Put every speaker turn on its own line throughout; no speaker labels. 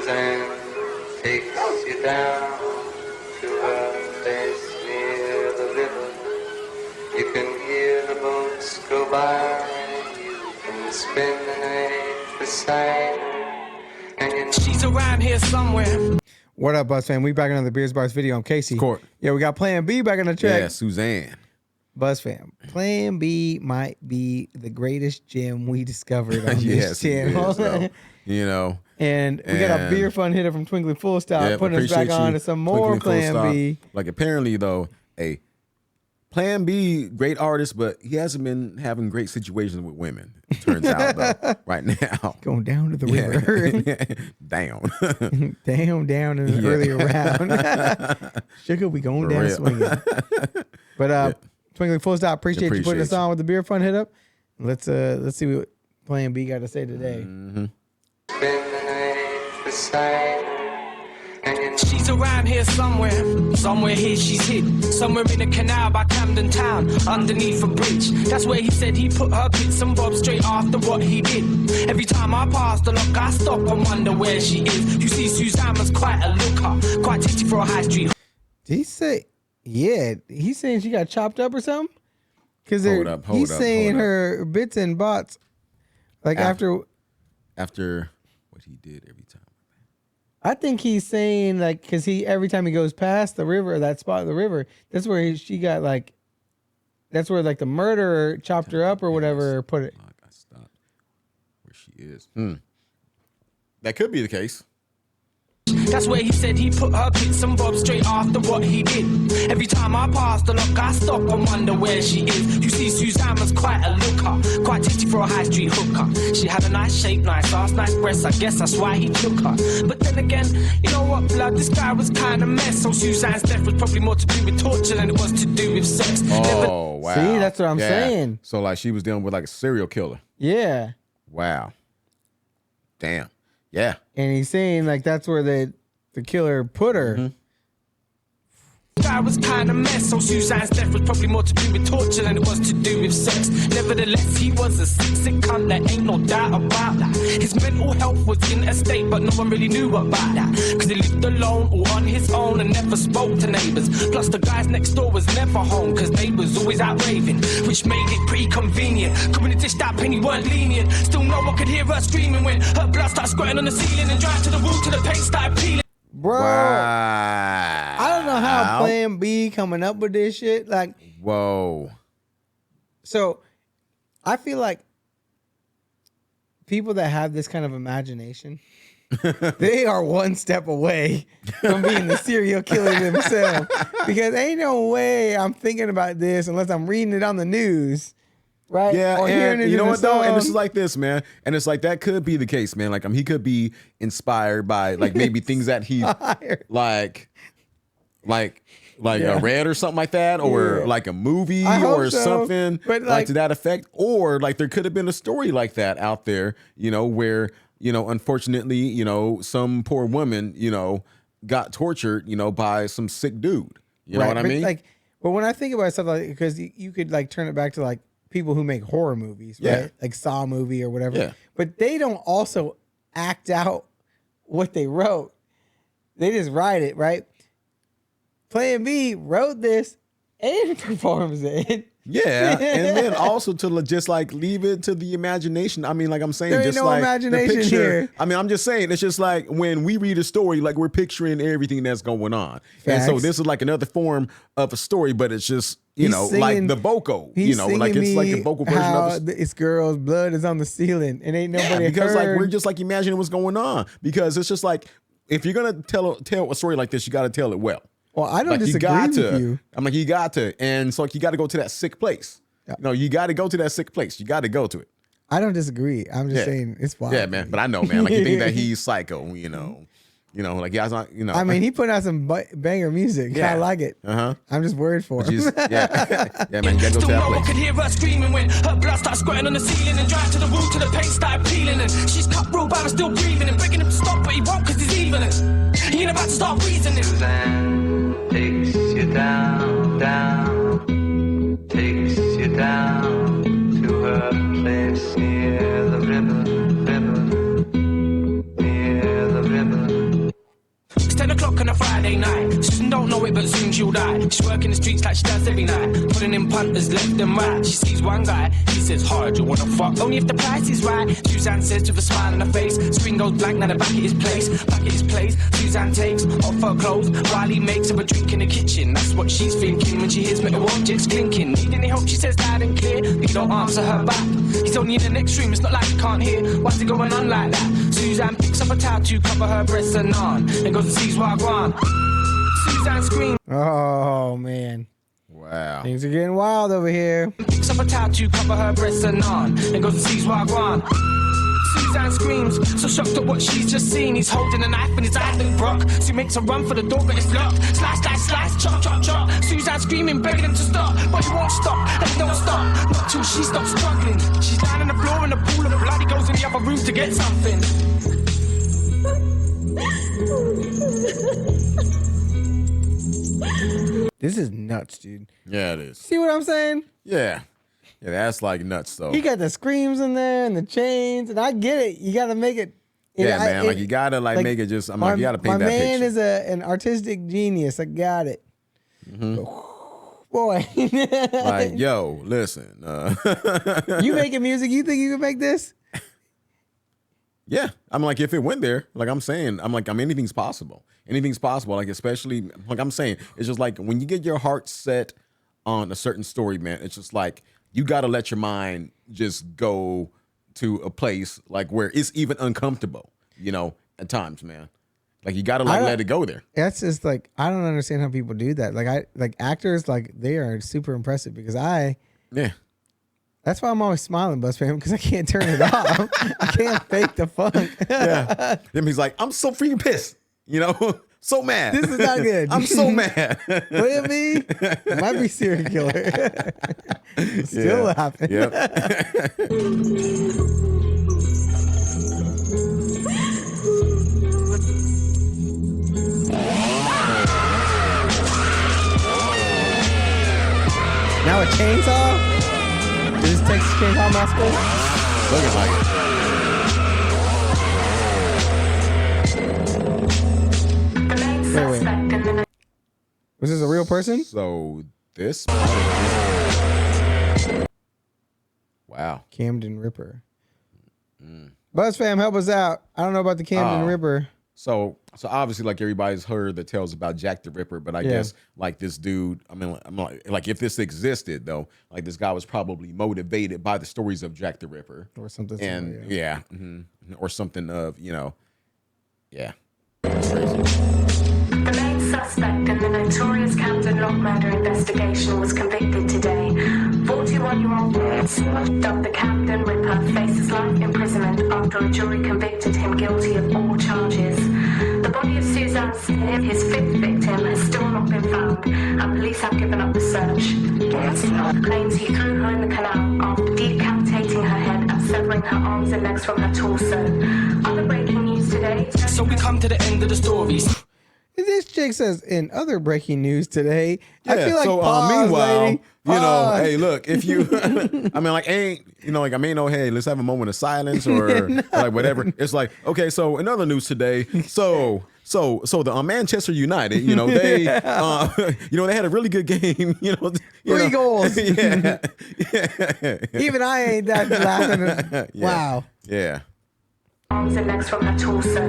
Suzanne takes you down to her place near the river. You can hear the boats go by. You can spend the night beside her. And you know she's around here somewhere.
What up, Buzz fam? We back on the Beers Bars video on Casey.
Court.
Yeah, we got Plan B back on the track.
Yeah, Suzanne.
Buzz fam, Plan B might be the greatest gem we discovered on this channel.
You know.
And we got a beer fun hitter from Twinkly Full Stop putting us back on to some more Plan B.
Like apparently though, Plan B, great artist, but he hasn't been having great situations with women. It turns out though, right now.
Going down to the river.
Down.
down in the earlier round. Sugar, we going down swinging. But Twinkly Full Stop, appreciate you putting us on with the beer fun hit up. Let's see what Plan B got to say today.
Mm-hmm.
Spend the night beside her. And she's around here somewhere. Somewhere here she's hid. Somewhere in a canal by Camden Town, underneath a bridge. That's where he said he put her bits and bobs straight after what he did. Every time I pass the lock, I stop and wonder where she is. You see, Suzanne was quite a looker, quite tasty for a high street.
Did he say, yeah, he's saying she got chopped up or something? Because he's saying her bits and bots, like after
what he did every time.
I think he's saying like, because every time he goes past the river, that spot of the river, that's where she got like, that's where like the murderer chopped her up or whatever, or put it.
I stopped where she is. That could be the case.
That's where he said he put her bits and bobs straight after what he did. Every time I pass the lock, I stop and wonder where she is. You see, Suzanne was quite a looker, quite tasty for a high street hooker. She had a nice shape, nice ass, nice breasts. I guess that's why he took her. But then again, you know what, blood? This guy was kind of mess. So Suzanne's death was probably more to do with torture than it was to do with sex.
Oh, wow.
See, that's what I'm saying.
So like she was dealing with like a serial killer.
Yeah.
Wow. Damn. Yeah.
And he's saying like that's where the killer put her.
Mm-hmm.
Guy was kind of mess, so Suzanne's death was probably more to do with torture than it was to do with sex. Nevertheless, he was a sick cunt, there ain't no doubt about that. His mental health was in a state, but no one really knew about that. Cause he lived alone or on his own and never spoke to neighbors. Plus the guys next door was never home, cause they was always out raving, which made it pretty convenient. Cause when it dished that penny weren't lenient, still no one could hear her screaming when her blood started squirting on the ceiling and drive to the wall till the paint started peeling.
Bro,
wow.
I don't know how Plan B coming up with this shit. Like,
whoa.
So, I feel like people that have this kind of imagination, they are one step away from being the serial killer themselves. Because ain't no way I'm thinking about this unless I'm reading it on the news. Right?
Yeah,
or hearing it
you know
in
what
a
though?
song.
And this is like this, man. And it's like that could be the case, man. Like he could be inspired by like maybe things that he like read or something like that, or like a movie or something
but
like to that effect. Or like there could have been a story like that out there, you know, where, you know, unfortunately, you know, some poor woman, you know, got tortured, you know, by some sick dude. You know what I mean?
Like, but when I think about stuff like, because you could like turn it back to like people who make horror movies, right?
Yeah.
Like Saw movie or whatever.
Yeah.
But they don't also act out what they wrote. They just write it, right? Plan B wrote this and performs it.
Yeah, and then also to just like leave it to the imagination. I mean, like I'm saying,
There ain't
just
no
like
imagination
the picture.
here.
I mean, I'm just saying, it's just like when we read a story, like we're picturing everything that's going on. And so this is like another form of a story, but it's just, you know, like the vocal, you know, like it's like the vocal version of it.
This girl's blood is on the ceiling and ain't nobody
because
heard.
like we're just like imagining what's going on, because it's just like if you're gonna tell a story like this, you got to tell it well.
Well, I don't
like
disagree with you.
I'm like, you got to. And so like, you got to go to that sick place.
Yeah.
You know, you got to go to that sick place. You got to go to it.
I don't disagree. I'm just saying it's wild.
Yeah, man. But I know, man. Like you think that he's psycho, you know, like yeah, not, you know.
I mean, he put out some banger music.
Yeah.
I like it. I'm just worried for him.
Yeah, man. You got to go to that
No one
place.
could hear her screaming when her blood started squirting on the ceiling and drive to the wall till the paint started peeling. And she's cut real bad, but still breathing and begging him to stop, but he won't because he's evil. He ain't about to start reasoning. Suzanne takes you down, takes you down to her place near the river, near the river. on a Friday night. Susan don't know it, but soon she'll die. She's working the streets like she does every night, pulling in punters left and right. She sees one guy, he says, hard, you wanna fuck? Only if the price is right. Suzanne says with a smile on her face. Screen goes blank, now the back at his place. Back at his place, Suzanne takes off her clothes while he makes her a drink in the kitchen. That's what she's thinking when she hears metal objects clinking. Need any help, she says loud and clear, but he don't answer her back. He's only in the next room, it's not like he can't hear. Why's it going on like that? Suzanne picks up a towel to cover her breasts and on, and goes and sees Wagwan. Suzanne screams.
Oh man.
Wow.
Things are getting wild over here.
Picks up a towel to cover her breasts and on, and goes and sees Wagwan. Suzanne screams, so shocked at what she's just seen. He's holding a knife and his eyes look broke. She makes a run for the door, but it's locked. Slice, slice, slice, chop, chop, chop. Suzanne screaming, begging him to stop, but he won't stop, and he don't stop, not till she stops struggling. She's lying on the floor in a pool of blood. He goes in the other room to get something.
This is nuts, dude.
Yeah, it is.
See what I'm saying?
Yeah. Yeah, that's like nuts though.
He got the screams in there and the chains, and I get it. You got to make it.
Yeah, man. Like you gotta like make it just. I'm like you gotta paint that picture.
My man is an artistic genius. I got it.
Mm-hmm.
Boy.
Like, yo, listen.
You making music? You think you can make this?
Yeah, I'm like, if it went there, like I'm saying, I'm like, anything's possible. Anything's possible. Like, especially, like I'm saying, it's just like when you get your heart set on a certain story, man, it's just like you got to let your mind just go to a place like where it's even uncomfortable, you know, at times, man. Like you got to like let it go there.
That's just like, I don't understand how people do that. Like actors, like they are super impressive because
yeah.
That's why I'm always smiling, Buzz fam, because I can't turn it off. I can't fake the funk.
Yeah. Then he's like, I'm so freaking pissed. You know, so mad.
This is not good.
I'm so mad.
Look at me. Might be serial killer. Still laughing.
Yep.
Now a chainsaw? Is this Texas Chainsaw Massacre?
Looking like it.
Wait. Was this a real person?
So this. Wow.
Camden Ripper. Buzz fam, help us out. I don't know about the Camden Ripper.
So obviously, like everybody's heard the tales about Jack the Ripper, but I guess like this dude, I mean, I'm like if this existed though, like this guy was probably motivated by the stories of Jack the Ripper
Or something.
and or something of Crazy.
The main suspect in the notorious Camden Lock murder investigation was convicted today. 41-year-old dubbed the Camden Ripper faces life imprisonment after a jury convicted him guilty of all charges. The body of Suzanne Smith, his fifth victim, has still not been found, and police have given up the search. Claims he threw her in the canal after decapitating her head and severing her arms and legs from her torso. Other breaking news today.
So we come to the end of the story.
This chick says, in other breaking news today,
Yeah,
I feel like
so
pause,
meanwhile,
lady.
you know,
Pause.
hey, look, if you, I mean, like, like, I mean, no, hey, let's have a moment of silence or like whatever. It's like, okay, so in other news today, so the Manchester United, you know, they, they had a really good game,
Three goals.
Yeah.
Even I ain't that laughing.
Yeah.
Wow.
Yeah.
Arms and legs from her torso.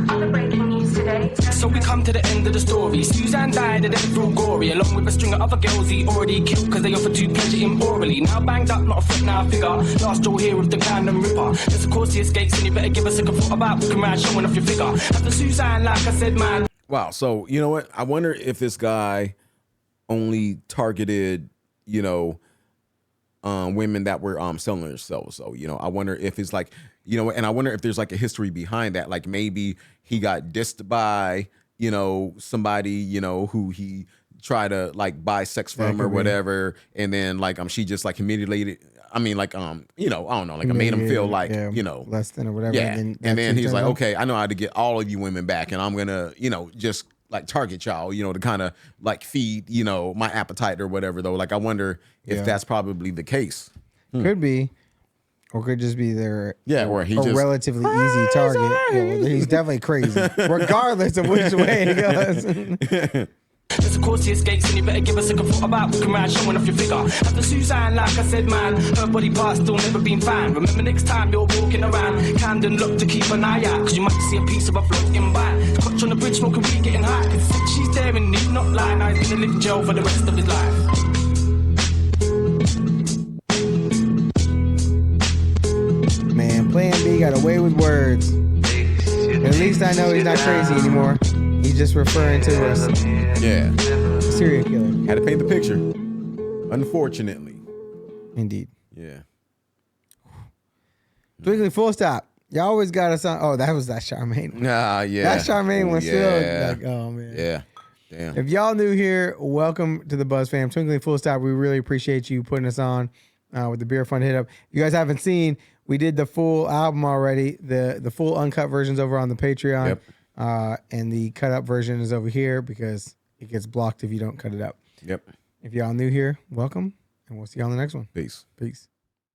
Other breaking news today.
So we come to the end of the story. Suzanne died and then threw gory, along with a string of other girls he already killed because they offered to pleasure him orally. Now banged up, not a threat, now a figure. Last you'll hear of the Camden Ripper. Yes, of course he escapes, and you better give us a good thought about walking around showing off your figure. After Suzanne, like I said, man.
Wow. So you know what? I wonder if this guy only targeted, women that were selling themselves. So I wonder if it's like. And I wonder if there's like a history behind that. Like maybe he got dissed by, somebody, who he tried to like buy sex from or whatever. And then like, she just like humiliated. I mean, like, I don't know, like I made him feel like,
less than or whatever.
Yeah. And then he's like, okay, I know how to get all of you women back. And I'm going to, just like target y'all, to kind of like feed, my appetite or whatever though. Like, I wonder if that's probably the case.
Could be. Or could just be their
or he
a
just
relatively easy target. Yeah, well, he's definitely crazy, regardless of which way it goes.
There's of course he escapes and you better give a second thought about walking around showing off your figure. After Suzanne, like I said, man, her body parts still never been found. Remember next time you're walking around, Camden look to keep an eye out, cause you might see a piece of her floating by. Clutch on the bridge, smoking weed, getting high, cause she's there and need not lie. Now he's gonna live in jail for the rest of his life.
Man, Plan B got away with words. At least I know he's not crazy anymore. He's just referring to us.
yeah,
Serial killer.
had to paint the picture. Unfortunately,
Indeed.
yeah.
Twinkly, full stop. You always got us on. Oh, that was that Charmaine one.
Nah, yeah.
That Charmaine one still
Yeah.
like, oh man.
Yeah. Damn.
If y'all new here, welcome to the Buzz Fam. Twinkly Full Stop, we really appreciate you putting us on with the Beer Fund Hit Up. If you guys haven't seen, we did the full album already. The full uncut version's over on the Patreon.
Yep.
And the cut up version is over here because it gets blocked if you don't cut it up.
Yep.
If y'all new here, welcome. And we'll see you on the next one.
Peace.
Peace.